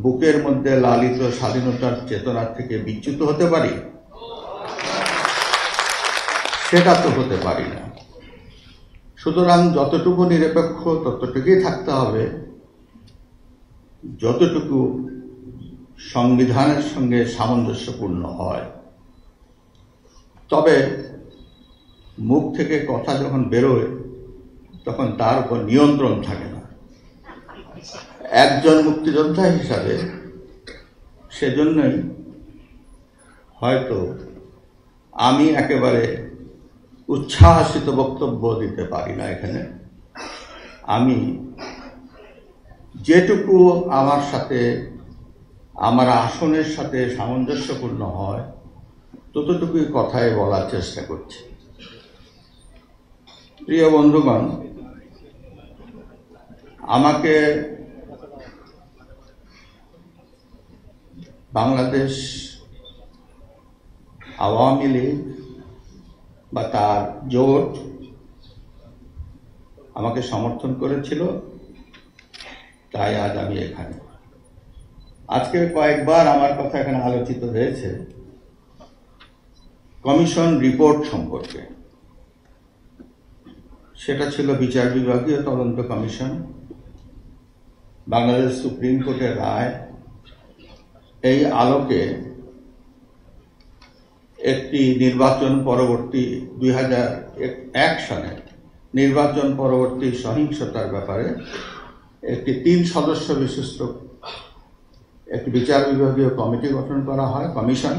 বুকের মধ্যে লালিত স্বাধীনতার চেতনা থেকে বিচ্যুত হতে পারি? সেটা তো হতে পারি না। সুতরাং যতটুকু নিরপেক্ষ ততটুকুই থাকতে হবে যতটুকু সংবিধানের সঙ্গে সামঞ্জস্যপূর্ণ হয়। তবে মুখ থেকে কথা যখন বেরোয় তখন তার উপর নিয়ন্ত্রণ থাকে না। একজন মুক্তিযোদ্ধা হিসাবে সেজন্যই হয়তো আমি একেবারে উচ্ছ্বাসিত বক্তব্য দিতে পারি না এখানে। আমি যেটুকু আমার সাথে আমার আসনের সাথে সামঞ্জস্যপূর্ণ হয় ততটুকুই কথায় বলার চেষ্টা করছি। প্রিয় বন্ধুগণ, আমাকে বাংলাদেশ আওয়ামী লীগ বা তার জোট আমাকে সমর্থন করেছিল, তাই আজ আমি এখানে। আজকে কয়েকবার আমার কথা এখানে আলোচিত হয়েছে কমিশন রিপোর্ট সম্পর্কে। সেটা ছিল বিচার বিভাগীয় তদন্ত কমিশন, বাংলাদেশ সুপ্রিম কোর্টের রায়। এই আলোকে একটি নির্বাচন পরবর্তী 2001 সালে নির্বাচন পরবর্তী সহিংসতার ব্যাপারে একটি 3 সদস্য বিশিষ্ট একটি বিচার বিভাগীয় কমিটি গঠন করা হয়, কমিশন।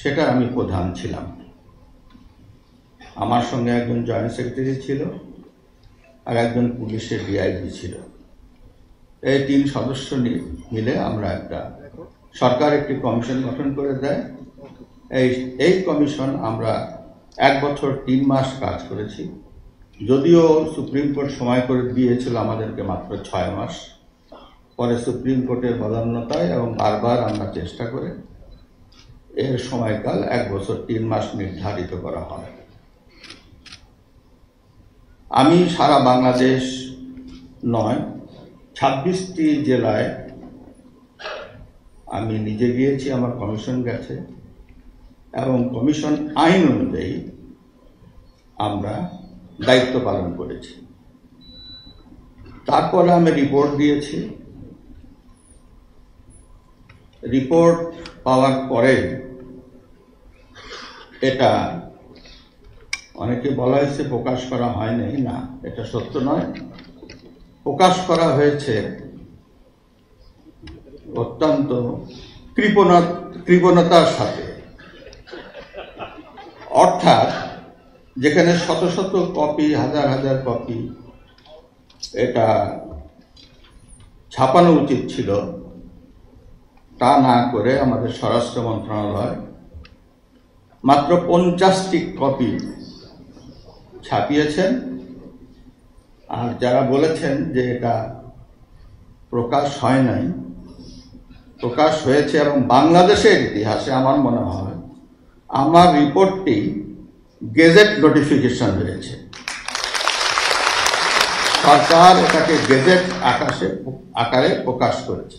সেটা আমি প্রধান ছিলাম। আমার সঙ্গে একজন জয়েন্ট সেক্রেটারি ছিল আর একজন পুলিশের ডিআইজি ছিল। এই 3 সদস্য মিলে আমরা সরকার একটি কমিশন গঠন করে দেয়। এই কমিশন আমরা 1 বছর 3 মাস কাজ করেছি, যদিও সুপ্রিম কোর্ট সময় করে দিয়েছিল আমাদেরকে মাত্র 6 মাস। পরে সুপ্রিম কোর্টের বদান্যতায় এবং বারবার আমরা চেষ্টা করে এর সময়কাল 1 বছর 3 মাস নির্ধারিত করা হয়। আমি সারা বাংলাদেশ নয়, 26টি জেলায় আমি নিজে গিয়েছি, আমার কমিশন গেছে, এবং কমিশন আইন অনুযায়ী আমরা দায়িত্ব পালন করেছি। তারপরে আমি রিপোর্ট দিয়েছি। রিপোর্ট পাওয়ার পরে এটা অনেকে বলা হয়েছে প্রকাশ করা হয়নি। না, এটা সত্য নয়। প্রকাশ করা হয়েছে অত্যন্ত কৃপণতার সাথে। অর্থাৎ যেখানে শত শত কপি, হাজার হাজার কপি এটা ছাপানো উচিত ছিল, তা না করে আমাদের স্বরাষ্ট্র মন্ত্রণালয় মাত্র 50টি কপি ছাপিয়েছেন। আর যারা বলেছেন যে এটা প্রকাশ হয় নাই, প্রকাশ হয়েছে। এবং বাংলাদেশের ইতিহাসে আমার মনে হয় আমার রিপোর্টটি গেজেট নোটিফিকেশন হয়েছে। সরকার এটাকে গেজেট আকারে প্রকাশ করেছে।